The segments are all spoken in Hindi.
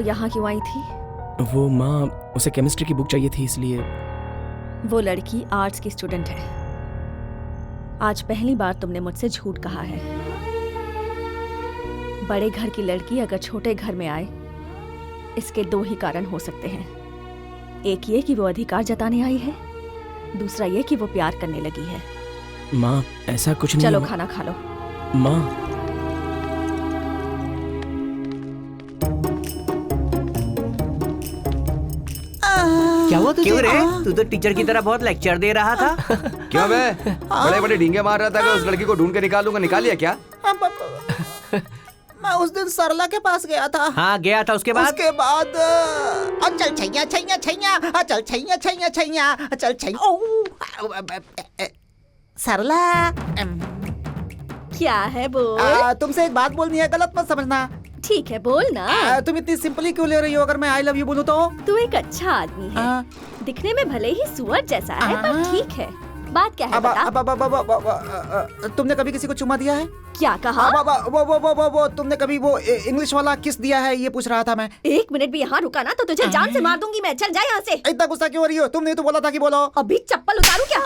वो यहाँ क्यों आई थी? वो माँ, उसे केमिस्ट्री की बुक चाहिए थी इसलिए। वो लड़की आर्ट्स की स्टूडेंट है। आज पहली बार तुमने मुझसे झूठ कहा है। बड़े घर की लड़की अगर छोटे घर में आए, इसके दो ही कारण हो सकते हैं। एक ये कि वो अधिकार जताने आई है, दूसरा ये कि वो प्यार करने लगी है। माँ ऐसा कुछ नहीं। चलो खाना खा लो। माँ क्या हुआ तुझे? क्यों रे? तू तो टीचर की तरह बहुत लेक्चर दे रहा था। क्यों बे? बड़े बड़े डींगे मार रहा था कि उस लड़की को ढूंढ के निकालूंगा, निकाल लिया क्या? मैं उस दिन सरला के पास गया था। हाँ गया था, उसके बाद चल छैया छैया छैया, चल छैया छैया छैया, चल छैया। सरला, क्या है बोल? तुमसे एक बात बोलनी है, गलत मत समझना। ठीक है बोल ना। तुम इतनी सिंपली क्यों ले रही हो अगर मैं आई लव यू बोलूं तो? तू एक अच्छा आदमी है। दिखने में भले ही सुअर जैसा है पर ठीक है। बात क्या है बता? तुमने कभी किसी को चुम्मा दिया है? क्या कहा? वो तुमने कभी वो इंग्लिश वाला किस दिया है, ये पूछ रहा था मैं। 1 मिनट भी यहाँ रुका ना तो तुझे जान से मार दूंगी मैं। चल जा यहाँ से। इतना गुस्सा क्यों हो रही हो? तुमने तो बोला था कि बोलो। अभी चप्पल उतारूं क्या?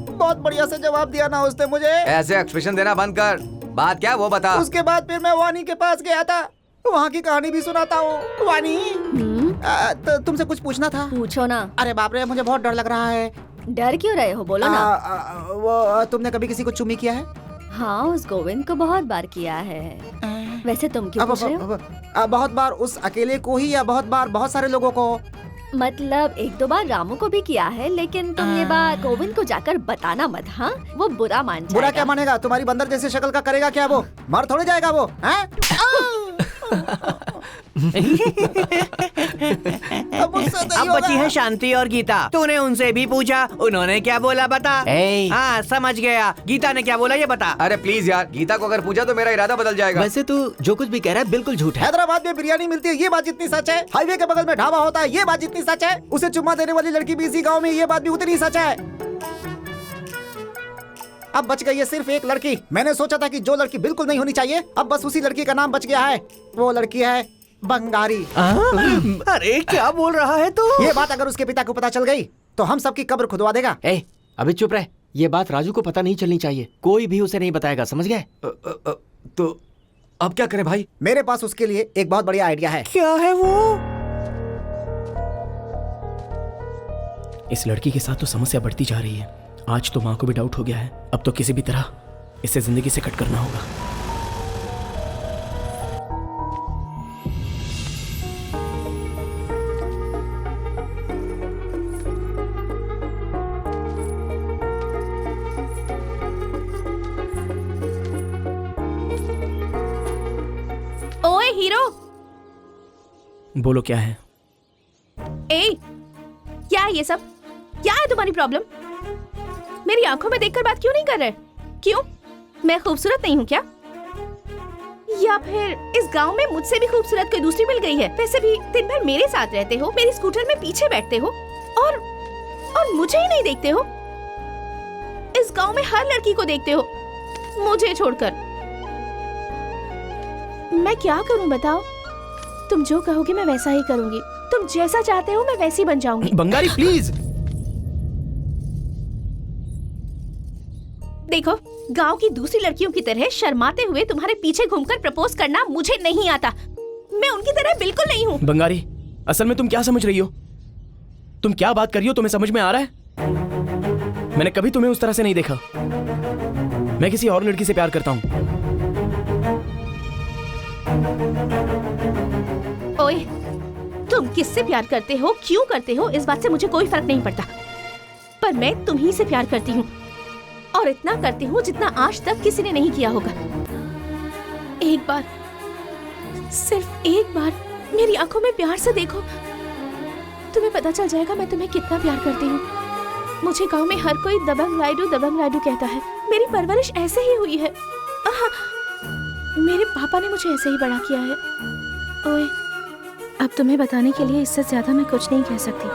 बहुत बढ़िया से जवाब दिया ना उसने मुझे। ऐसे एक्सप्रेशन देना बंद कर। बात क्या वो बता। उसके बाद फिर मैं वानी के पास गया था, वहाँ की कहानी भी सुनाता हूँ। वानी, तो तुमसे कुछ पूछना था। पूछो ना। अरे बाप रे, मुझे बहुत डर लग रहा है। डर क्यों रहे हो, बोलो ना। वो तुमने कभी किसी को चुम्मी किया है? हाँ, उस गोविंद को बहुत बार किया है। वैसे तुम क्यों पूछ रहे हो? बहुत बार उस अकेले को ही या बहुत बार बहुत सारे लोगों को? मतलब 1-2 बार रामू को भी किया है, लेकिन तुम ये बात गोविंद को जाकर बताना मत। हाँ, वो बुरा मान जाएगा। बुरा क्या मानेगा? तुम्हारी बंदर जैसे शक्ल का करेगा क्या वो? मर थोड़े जाएगा वो, हैं? अब बची है शांति और गीता। तूने उनसे भी पूछा, उन्होंने क्या बोला बता। हाँ समझ गया, गीता ने क्या बोला ये बता। अरे प्लीज यार, गीता को अगर पूछा तो मेरा इरादा बदल जाएगा। वैसे तू जो कुछ भी कह रहा है बिल्कुल झूठ है। हैदराबाद में बिरयानी मिलती है, ये बात जितनी सच है। हाईवे के बगल में ढाबा होता है, ये बात जितनी सच है। उसे चुम्मा देने वाली लड़की भी इसी गाँव में, ये बात भी उतनी सच है। अब बच गई है सिर्फ एक लड़की। मैंने सोचा था कि जो लड़की बिल्कुल नहीं होनी चाहिए, अब बस उसी लड़की का नाम बच गया है। वो लड़की है बंगारी। अरे क्या बोल रहा है तू? ये बात अगर उसके पिता को पता चल गई तो हम सबकी कब्र खुदवा देगा। अभी चुप रहे। ये बात राजू को पता नहीं चलनी चाहिए। कोई भी उसे नहीं बताएगा, समझ गए? तो अब क्या करें भाई? मेरे पास उसके लिए एक बहुत बढ़िया आइडिया है। क्या है वो? इस लड़की के साथ तो समस्या बढ़ती जा रही है। आज तो माँ को भी डाउट हो गया है। अब तो किसी भी तरह इसे जिंदगी से कट करना होगा। ओए हीरो, बोलो क्या है? क्या है ये सब? क्या है तुम्हारी प्रॉब्लम? मेरी आंखों में देखकर बात क्यों नहीं कर रहे? क्यों? मैं खूबसूरत नहीं हूँ क्या? या फिर इस गांव में मुझसे भी खूबसूरत कोई दूसरी मिल गई है? वैसे भी दिन भर मेरे साथ रहते हो, मेरी स्कूटर में पीछे बैठते हो और मुझे ही नहीं देखते हो। इस गांव में हर लड़की को देखते हो, मुझे छोड़कर। मैं क्या करूं बताओ? तुम जो कहोगे मैं वैसा ही करूंगी। तुम जैसा चाहते हो मैं वैसी बन जाऊंगी। बंगारी प्लीज। देखो, गांव की दूसरी लड़कियों की तरह शर्माते हुए तुम्हारे पीछे घूमकर प्रपोज करना मुझे नहीं आता। मैं उनकी तरह बिल्कुल नहीं हूँ। बंगारी, असल में तुम क्या समझ रही हो? तुम क्या बात कर रही हो? तुम्हें समझ में आ रहा है? मैंने कभी तुम्हें उस तरह से नहीं देखा। मैं किसी और लड़की से प्यार करता हूँ। ओए, तुम किससे प्यार करते हो, क्यों करते हो, इस बात से मुझे कोई फर्क नहीं पड़ता। पर मैं तुम्ही से प्यार करती हूँ, और इतना करती हूँ जितना आज तक किसी ने नहीं किया होगा। एक बार, सिर्फ एक बार मेरी आंखों में प्यार से देखो, तुम्हें पता चल जाएगा मैं तुम्हें कितना प्यार करती हूँ। मुझे गांव में हर कोई दबंग राइडू कहता है। मेरी परवरिश ऐसे ही हुई है। मेरे पापा ने मुझे ऐसे ही बड़ा किया है। ओए, अब तुम्हें बताने के लिए इससे ज्यादा मैं कुछ नहीं कह सकती।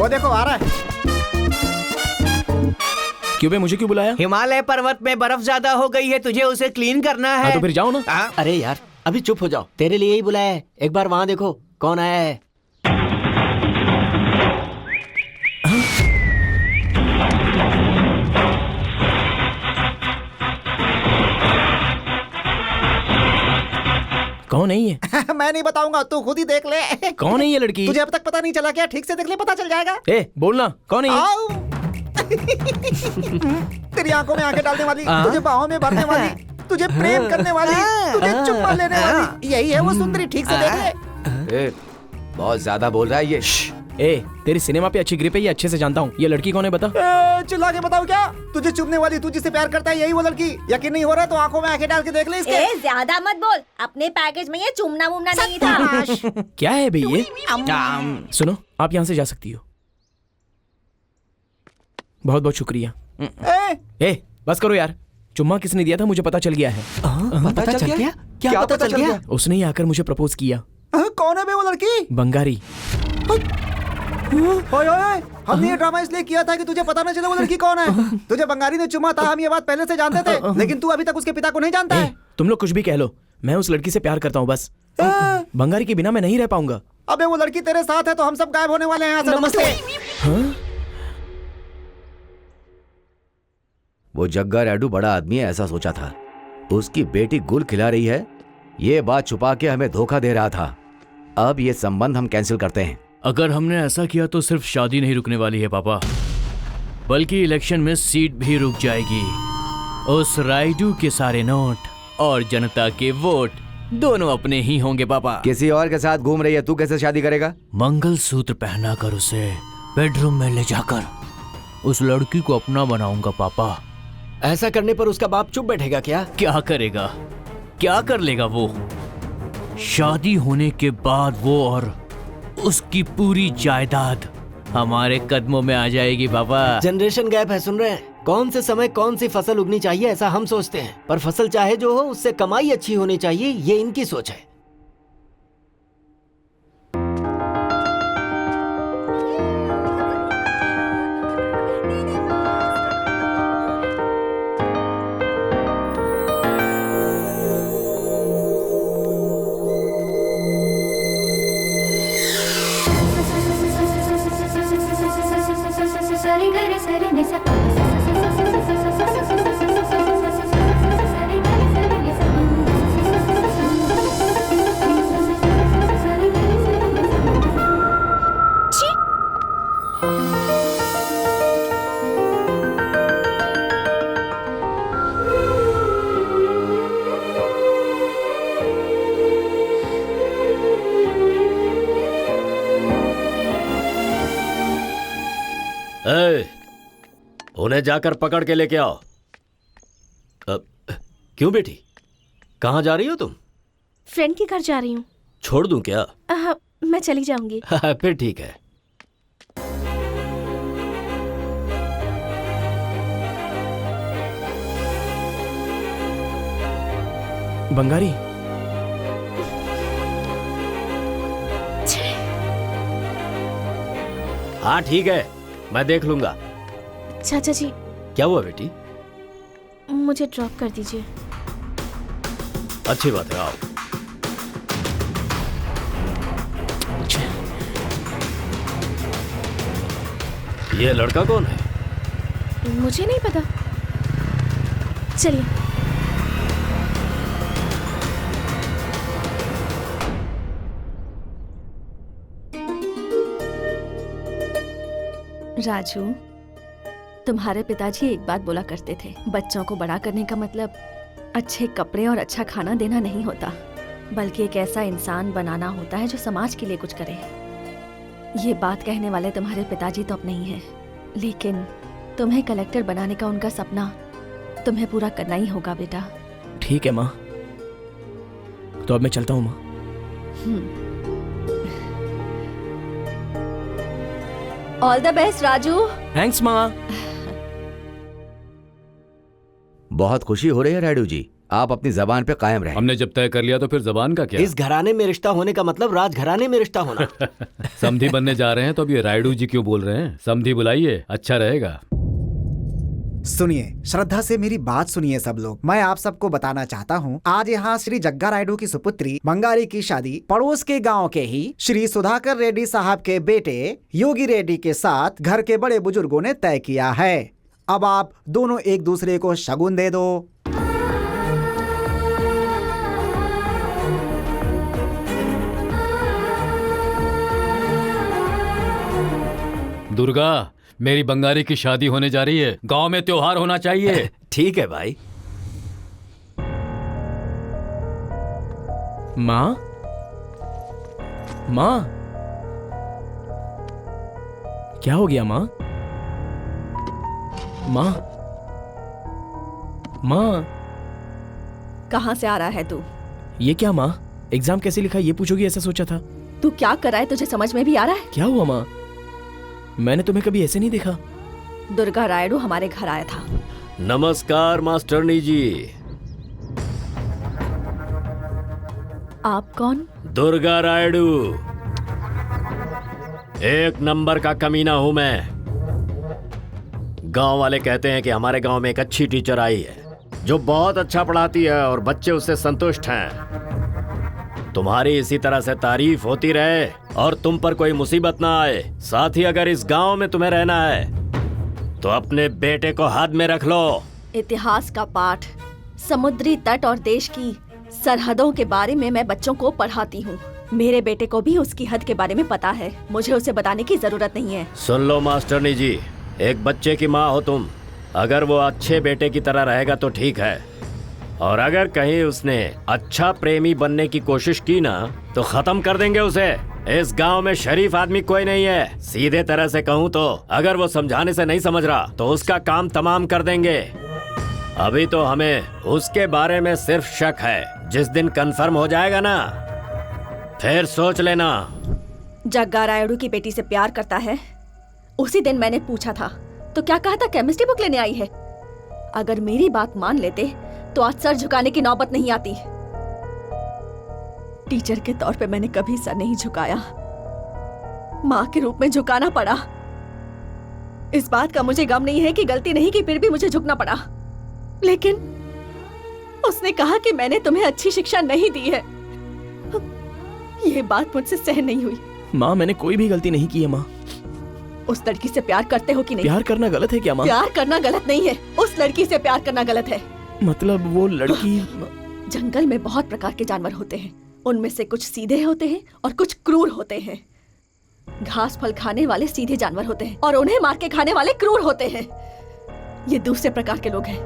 वो देखो आ रहा है। क्यों बे, मुझे क्यों बुलाया? हिमालय पर्वत में बर्फ ज्यादा हो गई है, तुझे उसे क्लीन करना है। हाँ तो फिर जाओ ना। अरे यार अभी चुप हो जाओ, तेरे लिए ही बुलाया है। एक बार वहाँ देखो कौन आया है। कौन है ये? मैं नहीं बताऊंगा, तू खुद ही देख ले। कौन है ये लड़की? तुझे अब तक पता नहीं चला क्या? ठीक से देख ले, पता चल जाएगा। ए बोलना, कौन है ये? आओ। तेरी आंखों में आंखें डालने वाली, तुझे बाहों में भरने वाली, तुझे प्रेम करने वाली, तुझे चुम्मा लेने वाली, यही है वो सुंदरी। ठीक से देख ले। ए, बहुत ज्यादा बोल रहा है ये। ए तेरी सिनेमा पे अच्छी ग्रिप है, ये अच्छे से जानता हूँ। ये लड़की कौन है बता? चिल्ला के बताओ क्या? तुझे चुभने वाली, तू जिससे प्यार करता है, यही वो लड़की। यकीन नहीं हो रहा तो आंखों में आंखें डाल के देख ले इसके। ए, ज्यादा मत बोल, अपने पैकेज में ये चुमना मुमना नहीं था। क्या है बे ये? सुनो, आप यहाँ से जा सकती हो। बहुत बहुत शुक्रिया। ए बस करो यार, चुम्मा किसने दिया था मुझे पता चल गया है। पता चल गया? क्या पता चल गया? उसने ही आकर मुझे प्रपोज किया। कौन है बे वो लड़की? बंगारी। ओए ओए, हमने ये ड्रामा इसलिए किया था कि तुझे पता न चले वो लड़की कौन है। तुझे बंगारी ने चुमा था, हम ये बात पहले से जानते थे, लेकिन तू अभी तक उसके पिता को नहीं जानता है। तुम लोग कुछ भी कह लो, मैं उस लड़की से प्यार करता हूँ बस। बंगारी के बिना मैं नहीं रह पाऊंगा। अबे वो लड़की तेरे साथ है तो हम सब गायब होने वाले हैं यहाँ से। नमस्ते। वो जग्गा रैडू बड़ा आदमी है ऐसा सोचा था। उसकी बेटी गुल खिला रही है, ये बात छुपा के हमें धोखा दे रहा था। अब ये संबंध हम कैंसिल करते हैं। अगर हमने ऐसा किया तो सिर्फ शादी नहीं रुकने वाली है पापा, बल्कि इलेक्शन में सीट भी रुक जाएगी। उस राइडू के सारे नोट और जनता के वोट दोनों अपने ही होंगे पापा। किसी और के साथ घूम रही है, तू कैसे शादी करेगा? मंगलसूत्र पहनाकर उसे बेडरूम में ले जाकर उस लड़की को अपना बनाऊंगा पापा। ऐसा करने पर उसका बाप चुप बैठेगा क्या? क्या करेगा, क्या कर लेगा वो? शादी होने के बाद वो और उसकी पूरी जायदाद हमारे कदमों में आ जाएगी पापा। जनरेशन गैप है, सुन रहे हैं? कौन से समय कौन सी फसल उगनी चाहिए ऐसा हम सोचते हैं, पर फसल चाहे जो हो उससे कमाई अच्छी होनी चाहिए, ये इनकी सोच है। उन्हें जाकर पकड़ के लेके आओ। क्यों बेटी, कहाँ जा रही हो तुम? फ्रेंड के घर जा रही हूँ। छोड़ दूं क्या? मैं चली जाऊंगी। फिर ठीक है। बंगारी, हाँ ठीक है, मैं देख लूंगा। चाचा जी, क्या हुआ बेटी? मुझे ड्रॉप कर दीजिए। अच्छी बात है, आओ। ये लड़का कौन है? मुझे नहीं पता। चलिए। राजू, तुम्हारे पिताजी एक बात बोला करते थे, बच्चों को बड़ा करने का मतलब अच्छे कपड़े और अच्छा खाना देना नहीं होता, बल्कि एक ऐसा इंसान बनाना होता है जो समाज के लिए कुछ करे। ये बात कहने वाले तुम्हारे पिताजी तो अब नहीं हैं, लेकिन तुम्हें कलेक्टर बनाने का उनका सपना तुम्हें पूरा करना ही होगा बेटा। ठीक है माँ, तो अब मैं चलता हूँ माँ। All the best Raju. Thanks माँ। बहुत खुशी हो रही है रायडू जी, आप अपनी जबान पे कायम रहें। हमने जब तय कर लिया तो फिर जबान का क्या? इस घराने में रिश्ता होने का मतलब राजघराने में रिश्ता होना। समधी बनने जा रहे हैं तो अब ये रायडू जी क्यों बोल रहे हैं? समधी बुलाइए, अच्छा रहेगा। सुनिए, श्रद्धा से मेरी बात सुनिए सब लोग। मैं आप सबको बताना चाहता हूँ, आज यहाँ श्री जग्गा रायडू की सुपुत्री बंगारी की शादी पड़ोस के गांव के ही श्री सुधाकर रेड्डी साहब के बेटे योगी रेड्डी के साथ घर के बड़े बुजुर्गों ने तय किया है। अब आप दोनों एक दूसरे को शगुन दे दो। दुर्गा, मेरी बंगारी की शादी होने जा रही है, गांव में त्योहार होना चाहिए। ठीक है भाई। माँ, माँ, क्या हो गया माँ? माँ, माँ, कहाँ से आ रहा है तू? ये क्या माँ? एग्जाम कैसे लिखा ये पूछोगी ऐसा सोचा था? तू क्या कर रहा है, तुझे समझ में भी आ रहा है? क्या हुआ माँ? मैंने तुम्हें कभी ऐसे नहीं देखा। दुर्गा रायडू हमारे घर आया था। नमस्कार मास्टरनी जी। आप कौन? दुर्गा रायडू, एक नंबर का कमीना हूं मैं। गांव वाले कहते हैं कि हमारे गांव में एक अच्छी टीचर आई है जो बहुत अच्छा पढ़ाती है और बच्चे उससे संतुष्ट हैं। तुम्हारी इसी तरह से तारीफ होती रहे और तुम पर कोई मुसीबत ना आए। साथ ही अगर इस गांव में तुम्हें रहना है तो अपने बेटे को हाथ में रख लो। इतिहास का पाठ, समुद्री तट और देश की सरहदों के बारे में मैं बच्चों को पढ़ाती हूँ। मेरे बेटे को भी उसकी हद के बारे में पता है, मुझे उसे बताने की जरूरत नहीं है। सुन लो मास्टरनी जी, एक बच्चे की माँ हो तुम। अगर वो अच्छे बेटे की तरह रहेगा तो ठीक है, और अगर कहीं उसने अच्छा प्रेमी बनने की कोशिश की ना तो खत्म कर देंगे उसे। इस गांव में शरीफ आदमी कोई नहीं है। सीधे तरह से कहूँ तो अगर वो समझाने से नहीं समझ रहा तो उसका काम तमाम कर देंगे। अभी तो हमें उसके बारे में सिर्फ शक है, जिस दिन कंफर्म हो जाएगा ना फिर सोच लेना। जग्गा रायडू की बेटी से प्यार करता है? उसी दिन मैंने पूछा था तो क्या कहा था, केमिस्ट्री बुक लेने आई है। अगर मेरी बात मान लेते तो आज सर झुकाने की नौबत नहीं आती। टीचर के तौर पे मैंने कभी सर नहीं झुकाया, माँ के रूप में झुकाना पड़ा। इस बात का मुझे गम नहीं है कि गलती नहीं की, फिर भी मुझे झुकना पड़ा। लेकिन उसने कहा कि मैंने तुम्हें अच्छी शिक्षा नहीं दी है। ये बात मुझसे सहन नहीं हुई। माँ, मैंने कोई भी गलती नहीं की है माँ। उस लड़की से प्यार करते हो कि नहीं? प्यार करना गलत है क्या माँ? प्यार करना गलत नहीं है, उस लड़की से प्यार करना गलत है। मतलब वो लड़की? जंगल में बहुत प्रकार के जानवर होते हैं, उनमें से कुछ सीधे होते हैं और कुछ क्रूर होते हैं। घास फल खाने वाले सीधे जानवर होते हैं और उन्हें मार के खाने वाले क्रूर होते हैं। ये दूसरे प्रकार के लोग हैं।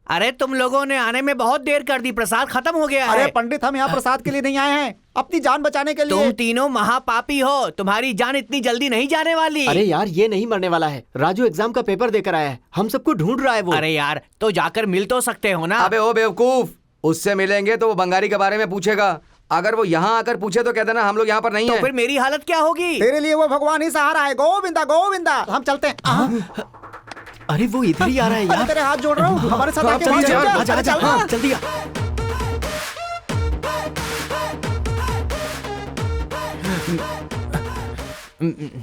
अरे तुम लोगों ने आने में बहुत देर कर दी, प्रसाद खत्म हो गया अरे है। पंडित, हम यहाँ प्रसाद के लिए नहीं आए हैं, अपनी जान बचाने के लिए। तुम तीनों महापापी हो, तुम्हारी जान इतनी जल्दी नहीं जाने वाली। अरे यार, ये नहीं मरने वाला है। राजू एग्जाम का पेपर देकर आया है, हम सबको ढूंढ रहा है वो। अरे यार, तो जाकर मिल तो सकते हो ना। अबे ओ बेवकूफ, उससे मिलेंगे तो वो बंगारी के बारे में पूछेगा। अगर वो यहाँ आकर पूछे तो कह देना हम लोग यहाँ पर नहीं तो हैं। फिर मेरी हालत क्या होगी? तेरे लिए वो भगवान ही सहारा है। गोविंदा गोविंदा, हम चलते हैं। अरे वो इधर ही आ रहा है अरे यार। तेरे हाथ जोड़ रहा हूँ, हमारे साथ आके जल्दी चल, आ, चल, आजा, चल, आजा, चल, हाँ, जल्दी आ।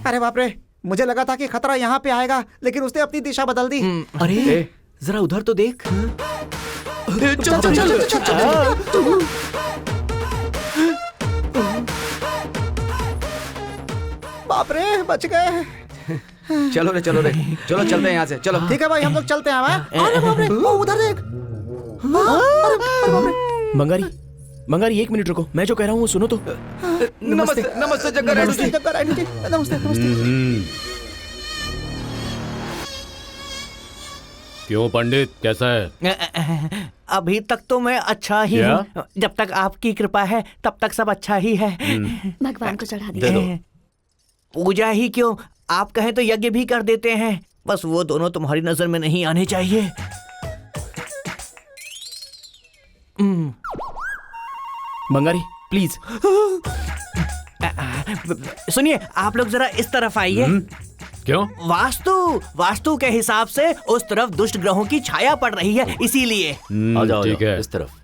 अरे बाप रे, मुझे लगा था कि खतरा यहाँ पे आएगा, लेकिन उसने अपनी दिशा बदल दी। अरे जरा उधर तो देख। चल चल चल चल चल। बाप रे, बच गए। चलो रे, चलो चलते हैं यहाँ से, चलो। ठीक है भाई, हम लोग चलते हैं। अरे बाप रे, वो उधर देख। अरे बाप रे। बंगारी, बंगारी, एक मिनट रुको, मैं जो कह रहा हूँ वो सुनो तो। नमस्ते नमस्ते जग्गा रायडू जी। जग्गा रायडू जी, नमस्ते नमस्ते। क्यों पंडित, कैसा है? अभी तक तो मैं अच्छा ही क्या? हूँ। जब तक आपकी कृपा है तब तक सब अच्छा ही है। भगवान को चढ़ा दे दिया। दो। पूजा ही क्यों, आप कहें तो यज्ञ भी कर देते हैं। बस वो दोनों तुम्हारी नजर में नहीं आने चाहिए। बंगारी प्लीज। सुनिए, आप लोग जरा इस तरफ आइए। क्यों? वास्तु के हिसाब से उस तरफ दुष्ट ग्रहों की छाया पड़ रही है, इसीलिए। आ जाओ, ठीक है। इस तरफ।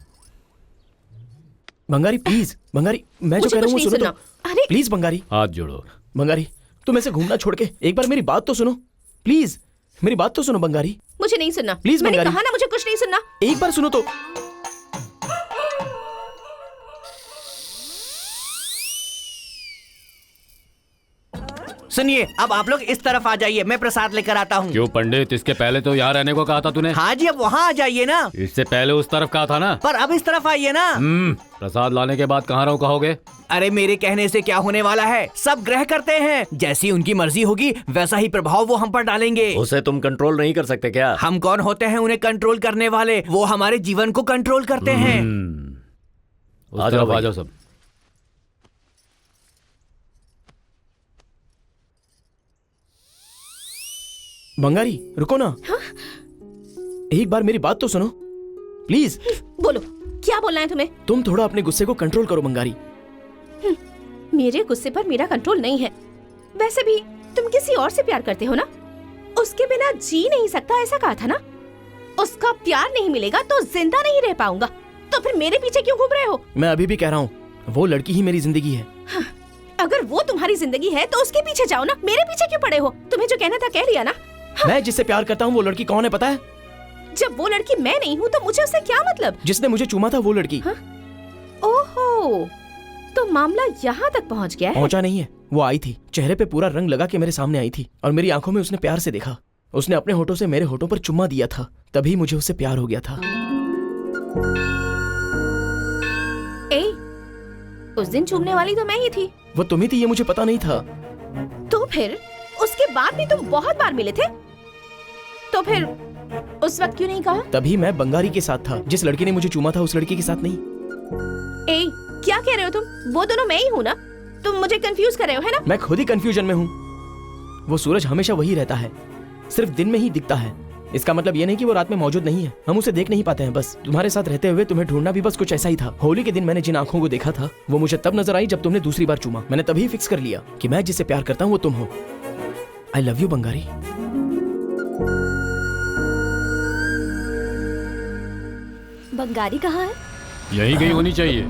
बंगारी प्लीज, बंगारी मैं जो मुझे कह रहा कुछ हूँ नहीं सुनो सुनना। तो। अरे प्लीज बंगारी, हाथ जोड़ो। बंगारी तुम ऐसे घूमना छोड़ के एक बार मेरी बात तो सुनो। प्लीज मेरी बात तो सुनो बंगारी, मुझे नहीं सुनना। प्लीज मैंने बंगारी। कहा ना मुझे कुछ नहीं सुनना। एक बार सुनो तो। सुनिए, अब आप लोग इस तरफ आ जाइए, मैं प्रसाद लेकर आता हूँ। क्यों पंडित, इसके पहले तो यहाँ रहने को कहा था तूने। हाँ जी, अब वहाँ आ जाइए ना। इससे पहले उस तरफ कहा था ना। पर अब इस तरफ आइए ना। प्रसाद लाने के बाद कहाँ रहो कहोगे? अरे मेरे कहने से क्या होने वाला है, सब ग्रह करते हैं, जैसी उनकी मर्जी होगी वैसा ही प्रभाव वो हम पर डालेंगे। उसे तुम कंट्रोल नहीं कर सकते क्या? हम कौन होते हैं उन्हें कंट्रोल करने वाले? वो हमारे जीवन को कंट्रोल करते हैं। आ जाओ, आ जाओ सब। बंगारी रुको ना। एक बार मेरी बात तो सुनो प्लीज। बोलो, क्या बोलना है तुम्हें? तुम थोड़ा अपने गुस्से को कंट्रोल करो बंगारी। मेरे गुस्से पर मेरा कंट्रोल नहीं है। वैसे भी तुम किसी और से प्यार करते हो ना, उसके बिना जी नहीं सकता ऐसा कहा था ना। उसका प्यार नहीं मिलेगा तो जिंदा नहीं रह पाऊंगा, तो फिर मेरे पीछे क्यों घूम रहे हो? मैं अभी भी कह रहा हूँ वो लड़की ही मेरी जिंदगी है। अगर वो तुम्हारी जिंदगी है तो उसके पीछे जाओ ना, मेरे पीछे क्यों पड़े हो? तुम्हें जो कहना था कह लिया ना। मैं जिससे प्यार करता हूँ वो लड़की कौन है पता है? जब वो लड़की मैं नहीं हूँ तो मुझे उससे क्या मतलब? जिसने मुझे चूमा था वो लड़की। ओहो, तो मामला यहाँ तक पहुँच गया है। पहुंचा नहीं है, वो आई थी, चेहरे पे पूरा रंग लगा के मेरे सामने आई थी और मेरी आंखों में उसने प्यार से देखा। उसने अपने होठों से मेरे होठों पर चुम्मा दिया था, तभी मुझे उससे प्यार हो गया था। ए, उस दिन चूमने वाली तो मैं ही थी। वो तुम ही थी, ये मुझे पता नहीं था। तो फिर उसके बाद भी तुम बहुत बार मिले थे, तो फिर उस वक्त क्यों नहीं कहा? तभी मैं बंगारी के साथ था, जिस लड़की ने मुझे चूमा था उस लड़की के साथ नहीं। ए, क्या कह रहे हो तुम? वो दोनों मैं ही हूँ ना? तुम मुझे कंफ्यूज कर रहे हो, है ना? मैं खुद ही कंफ्यूजन में हूँ। वो सूरज हमेशा वही रहता है, सिर्फ दिन में ही दिखता है। इसका मतलब ये नहीं कि वो रात में मौजूद नहीं है, हम उसे देख नहीं पाते हैं बस। तुम्हारे साथ रहते हुए तुम्हें ढूंढना भी बस कुछ ऐसा ही था। होली के दिन मैंने जिन आंखों को देखा था वो मुझे तब नजर आई जब तुमने दूसरी बार चूमा। मैंने तभी फिक्स कर लिया कि मैं जिससे प्यार करता हूँ वो तुम हो। I love you Bangari. Bangari कहाँ है? यही गई होनी चाहिए।